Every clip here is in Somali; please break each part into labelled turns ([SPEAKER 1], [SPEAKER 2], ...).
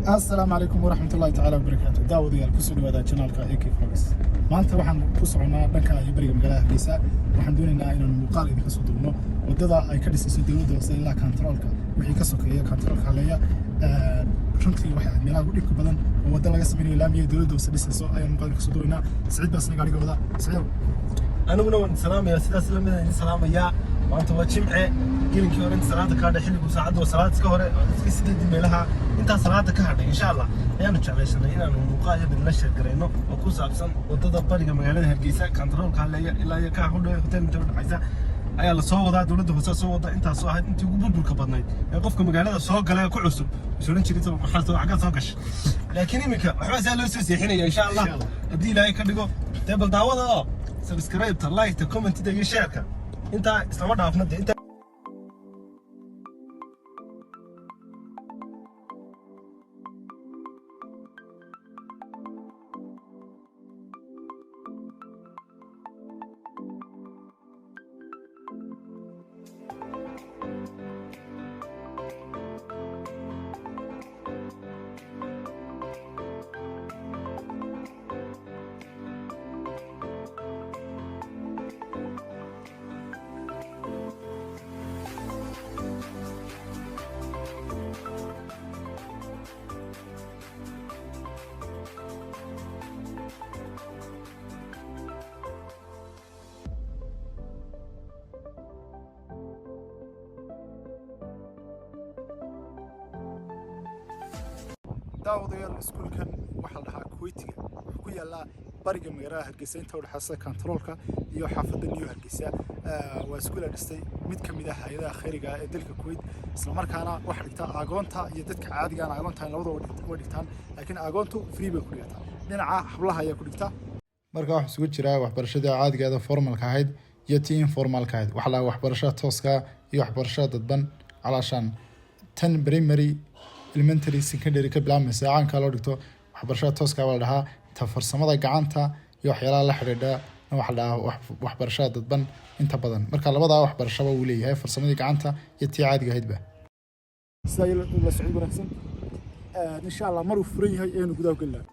[SPEAKER 1] السلام عليكم ورحمة الله تعالى وبركاته. داود يا الكسر وهذا channelك AK Vlogs. maanta waxaan ku soconaa dhanka iyo bariga magaalada Hargeysa. waxaan doonaynaa inaan muuqaal idin ka soo duubno wadada ay ka dhisayso dawladda hoose ilaa kantaroolka wixii ka sokeeya kantaroolka haleeya runtii waxa meelaha ugu dhibka badan oo wada laga sameeyo laamiga dawladda hoose dhisayso ayaan muuqaal ka soo duubaynaa. Saciid baasna gaariga wada. Saciid
[SPEAKER 2] aniguna waan salaamaya sidaas la mid ah salaamaya maanta waa jimce gelinkii hore salaada ka dhaxay xilliga saacada salaad iska hore iska sideed meelaha inta salaada ka hadhay insha Allah ayaan jeclaysanay inaan muuqaal la sheer gareyno oo ku saabsan wadada bariga magaalada Hargeysa kantaroolka haleeya ilaa iyo ka hodhay hotel inta dhacaysa ayaa la soo wadaa dawladda hoose soo wada intaas soo ahayd intii ugu burburka badnayd ee qofka magaalada soo galay ku cusub isuran jiray sabab maxaa soo xaga soo gashay laakiin imika waxba loo soo seexinaya insha Allah hadii ilaahay ka dhigo table daawada subscribe ta like ta comment ta iyo share ka inta isla dhaafna inta
[SPEAKER 1] داود يا السكول كان واحد لها كويتي كويا لا برج مجراه هرجيسة أنت ولا حاسة كنترولك يو حافظ النيو هرجيسة وسكول هرجيسة ميت كم ده هيدا خارجة دلك الكويت سلمر كان واحد تا أجونتا يدك عادي كان أجونتا لوضع وديتان لكن أجونتو فري بكليتها لأن حبلها هي كليتها مركا واحد سكول شراء واحد برشة عادي كذا فورمال كهيد يتين فورمال كهيد وحلا واحد برشة توسكا يواحد برشة تدبن علشان تن بريمري elementary secondary ka bilaabmaysa aan kala dhigto waxbarashada tooska wala dhaha ta farsamada gacanta iyo waxyaalaha la xiriira waxa la waxbarashada dadban inta badan marka labada waxbarashada uu leeyahay farsamada gacanta iyo tii caadiga ahaydba sayl la socod wanaagsan insha Allah mar uu furan yahay inuu gudaha galaa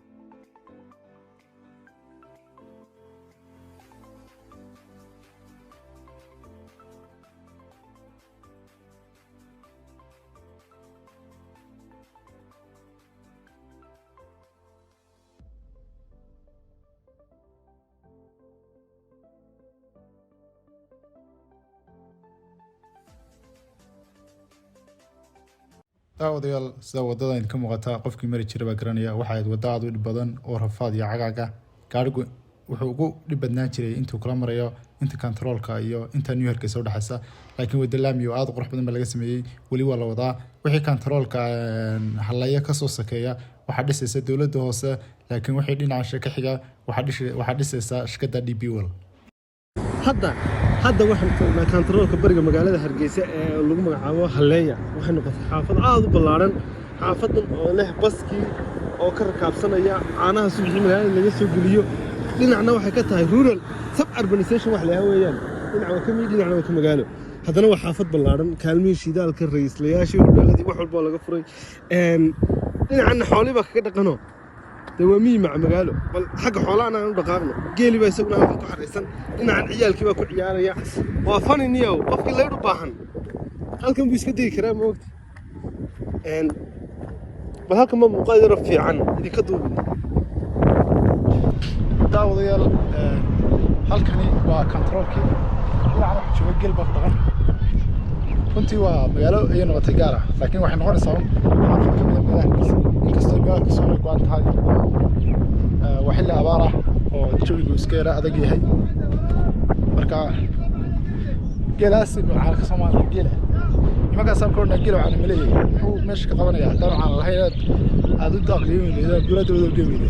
[SPEAKER 1] daawadayaal sida wadada in ka muuqata qofkii mari jiray baa garanaya waxa ay wada aad u dhib badan oo rafaad iyo cagaga gaarigu wuxuu ugu dhib badnaan jiray intuu kala marayo inta controlka iyo inta New York soo dhaxaysa laakiin wada laamiyo aad qurux badan laga sameeyay wali waa la wadaa wixii controlka halaya ka soo sakeeya waxa dhisaysa dawladda hoose laakiin wixii dhinaca ka xiga waxa dhisaysa shirkadda DP World
[SPEAKER 2] hadda waxaan joognaa kantaroolka bariga magaalada Hargeysa ee lagu magacaabo Haleeya waxay noqotay xaafad aad u ballaaran xaafadan oo leh baskii oo ka rakaabsanaya caanaha suuqii magaalada laga soo geliyo dhinacna waxay ka tahay rural suburbanization wax la weeyaan dhinacna ka mid dhinacna waa ka magaalo haddana waa xaafad ballaaran kaalmihii shidaalka ra'iislayaashii hudheeladii wax walba laga furay dhinacna xooliba kaga dhaqano دوامي مع مقاله بل حق حولنا ندقاقنا جيلي بيسوقنا ku xariisan dhinacan ciyaalkii baa ku ciyaaraya waa fani niyow qofkii leedo baahan halkan buu iska dii karaa moogta bal halkan ma muuqaal fiican idin ka duubin daawadayaal halkani waa controlkii dhinacan wax jooga geel baa dhaqan runtii waa magaalo ay noqotay gaar ah laakiin waxay noqonaysaa xaafad ka mid ah magaalada inkastoo magaalada soo go'an tahay وحل أبارة وجوي وسكيرة هذا جيهي مركا جلاس إنه على كسمان جيله ما كان سام كورنا جيله عن مليه هو مش كطبعا يا دار على الهيئات هذا الداخلين إذا بلاد ولا جميل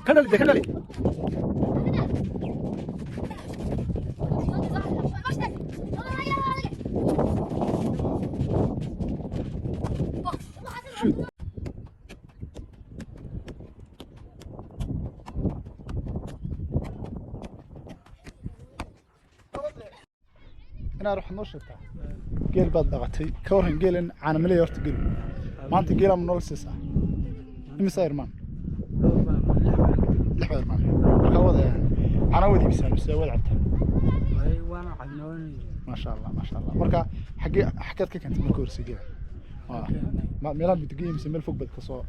[SPEAKER 2] كنالي
[SPEAKER 1] inaad wax noo sheegtaa geel baad dhaqatay ka waran geelan caana malay horta geel maanta geela ma nolol siisaa imisa irmaan lix irmaan ka wada caana wadi bisaan mise wada cabtaa
[SPEAKER 3] وانا عدنوني
[SPEAKER 1] ما شاء الله marka xageed ka keentay markii horse geela ma meelaha bidgay mise meel fog bad ka soo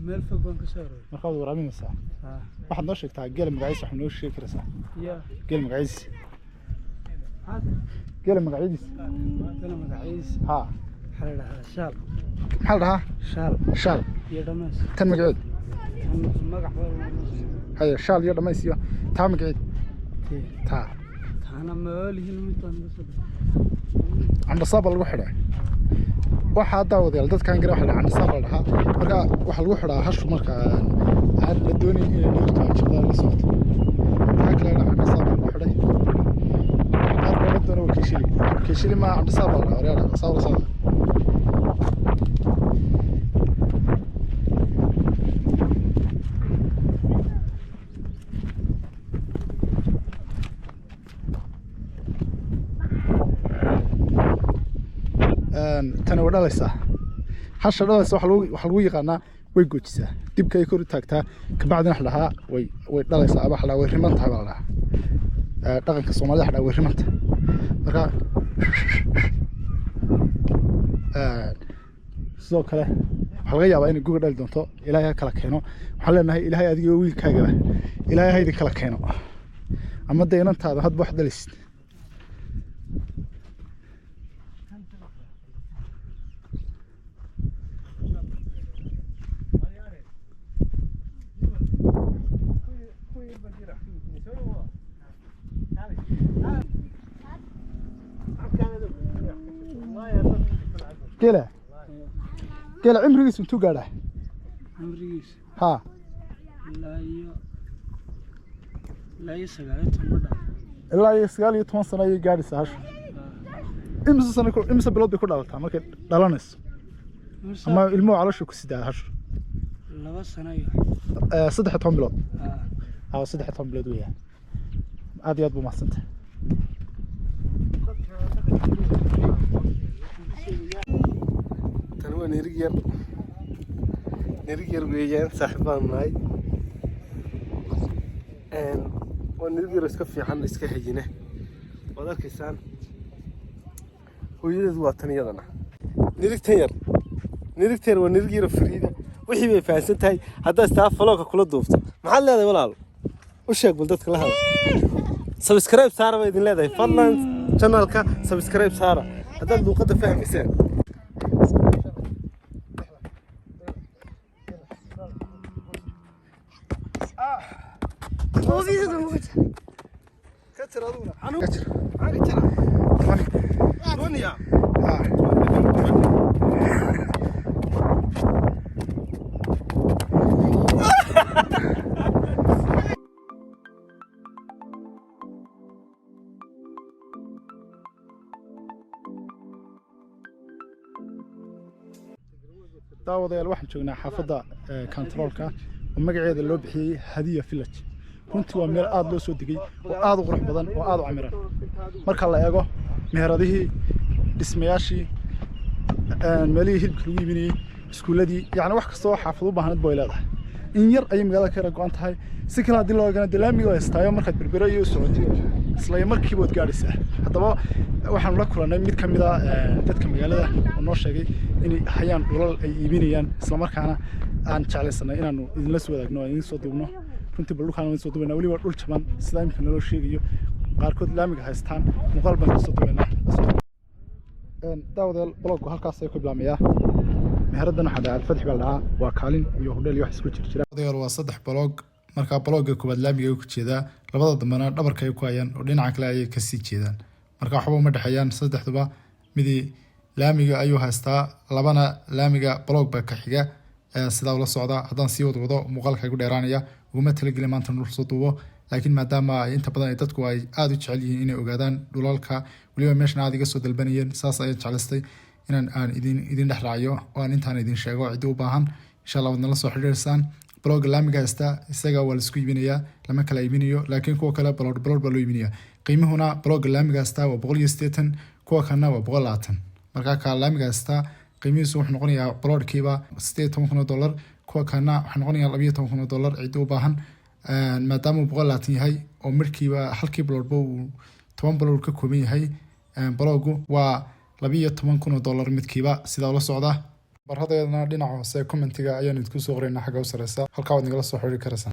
[SPEAKER 3] meel fog baan ka soo raaday
[SPEAKER 1] marka wada waraaminaysaa waxaad noo sheegtaa geel magaciisa wax noo sheegi karaysaa geel magaciisa geel magaciisa ha
[SPEAKER 3] حلها شال
[SPEAKER 1] maxaa dhahaa shaal
[SPEAKER 3] يا دمس
[SPEAKER 1] tan magaceed
[SPEAKER 3] مقع
[SPEAKER 1] haye shaal iyo dhamays iyo taa magaceed taa
[SPEAKER 3] أنا مالي هنا متان بس
[SPEAKER 1] candhasaab lagu xidhay waxa daawadayaal dadkan gara waxa la candhasaab la dhahaa marka waxa lagu xidhaa hashu marka aan la doonayn inay dhirta jidada la socoto waxa kale la candhasaab lagu xidhay qaar kale doona kiishili ma candhasaab la dhahaa saawir tani waa dhalaysaa hasha dhalaysa waxa lagu yaqaanaa way goojisaa dibka ay kor u taagtaa ka bacdina waxa dhahaa way dhalaysaa aba waxa way riman tahay baa la dhahaa dhaqanka Soomaalida waxa way rimanta marka sidoo kale waxa laga yaabaa inay guga dhali doonto ilaahay kala keeno waxaan leenahay ilaahay adiga wiilkaaga ilaahay haydi kala keeno ama deynantaada hadba wax dhalaysid قال عمري اسمه تقاله
[SPEAKER 3] عمري
[SPEAKER 1] ها
[SPEAKER 3] لا
[SPEAKER 1] يسقال يتمن سنه ay gaadhaysaa hash imisa sano imisa bilood bay ku dhalataa markay dhalanayso ama ilmo caloosha ku sidaa hash
[SPEAKER 3] 2 sano
[SPEAKER 1] 13 bilood 13 bilood weeyaan aad iyo aad buu mahadsantahay
[SPEAKER 2] tan waa nirig yar weeyaan saaxiibaan nahay waa nirig yar iska fiican iska hayine waad arkaysaan hooyadeedu waa tan iyadana nirigtan waa nirig yar fariida wixii bay fahansan tahay haddaa istaa falooka kula duubto maxaad leedahay walaal u sheeg bal dadka la hadal subscribe saara baa idin leedahay fadlan channelka subscribe saara haddaad luuqadda fahmaysaan
[SPEAKER 4] هو في صدمات
[SPEAKER 2] كتر هذولا عنو
[SPEAKER 1] كتر
[SPEAKER 2] دنيا
[SPEAKER 1] daawadayaal waxaan joognaa xaafadda kantaroolka oo magaceeda loo bixiyay Hadiya Village runtii waa meel aad loo soo digay oo aad u qurux badan oo aad u camiran marka la eego meheradihii dhismayaashii meelihii hilibka lagu iibinayay iskuuladii yacni wax kastoo xaafad u baahnad bay leedahay in yar ayay magaalada ka go'an tahay si kale haddii loo eegana dalaamiga istaayo markaad berbero iyo socotay isla markiiba waad gaadhaysaa haddaba waxaan la kulannay mid ka mid ah dadka magaalada oo noo sheegay inay hayaan dhulal ay iibinayaan isla markaana aan jeclaysanay inaanu idinla soo wadaagno idin soo duubno runtii dhulkaan idin soo duubnaa weliba dhul jaban sida imika naloo sheegayo qaarkood laamiga haystaan muuqaal baan ka soo duubaynaa daawadayaal bloggu halkaas ay ku bilaamayaa meheraddan waxaa dhahaa alfatix baa la dhahaa waa kaalin iyo hudheel iyo wax isku jira daawadayaal waa 3 blog marka blogga koowaad laamiga ay ku jeedaa labada dambana dhabarka ay ku hayaan oo dhinaca kale ay ka sii jeedaan marka waxba uma dhaxayaan saddexduba midii laamiga ayuu haystaa labana laamiga blog ba ka xiga sidaa ula socda haddaan sii wado muuqaalka igu dheeraanaya uguma talagelin maanta nul soo duubo laakiin maadaama inta badan dadku ay aad u jecel yihiin inay ogaadaan dhulalka waliba meeshan aad iga soo dalbanayeen saas ayaan jeclaystay inaan aan idin dhex raaciyo oo aan intaan idin sheego cidii u baahan insha Allah wadna la soo xiriirsaan blog laamiga haysta isaga waa la isku iibinayaa lama kala iibinayo laakiin kuwa kale blog baa loo iibinayaa qiimahuna balooga laamiga hasta waa 180 kuwa kana waa 120 marka ka laamiga hasta qiimihiisu wuxuu noqonayaa baloodkiiba $18,000 kuwa kana wuxuu noqonayaa $12,000 cid u baahan maadaama 120 yahay oo markiiba halkii baloodba uu 10 balood ka kooban yahay baloogu waa $12,000 midkiiba sida la socda barhadeedna dhinaca hoose commentiga ayaan idinku soo qoraynaa xagga u sareysa halka waad nagala soo xiriiri karaysaa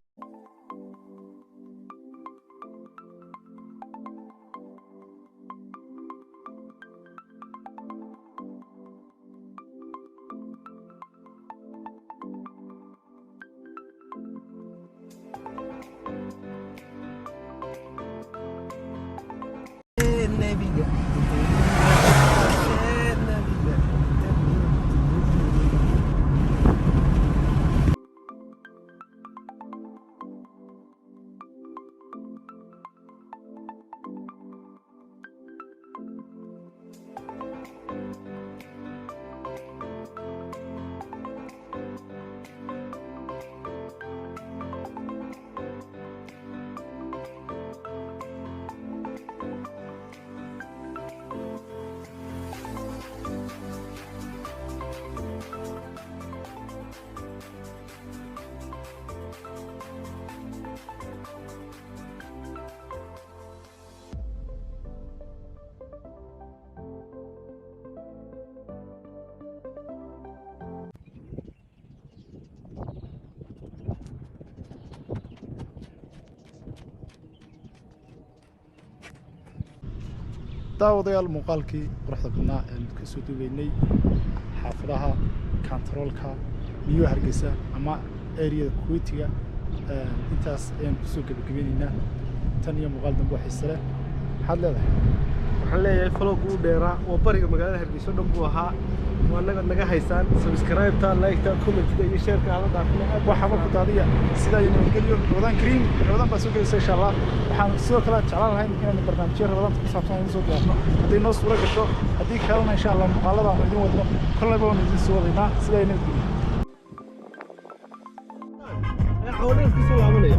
[SPEAKER 1] daawadayaal muuqaalkii quruxda badnaa ee ka soo duubaynay xaafadaha kantaroolka New Hargeysa ama area Kuwaitiga intaas ayaan ku soo gabagabeynaa tan iyo muuqaal dambe xiiso leh maxaad leedahay
[SPEAKER 2] waxaan leeyahay falowga u dheeraa oo bariga magaalada Hargeysa dhan buu ahaa waa naga haysaan subscribe-ta like-ta comment-ta iyo share-ka ala dhaafina
[SPEAKER 1] waxa ku daadiya sida ay nabadgelyo Ramadan Kareem Ramadan baa soo gelaysa insha Allah waxaan sidoo kale jeclaan lahayn inaan barnaamijyo Ramadan ku saabsan inuu soo gaarno haddii noo suura gasho haddii kalena insha Allah muuqaalada aan idin wadno kolleyba waan idin soo wadaynaa sida ay nabadgelyo
[SPEAKER 2] xoolaha isku soo laabanaya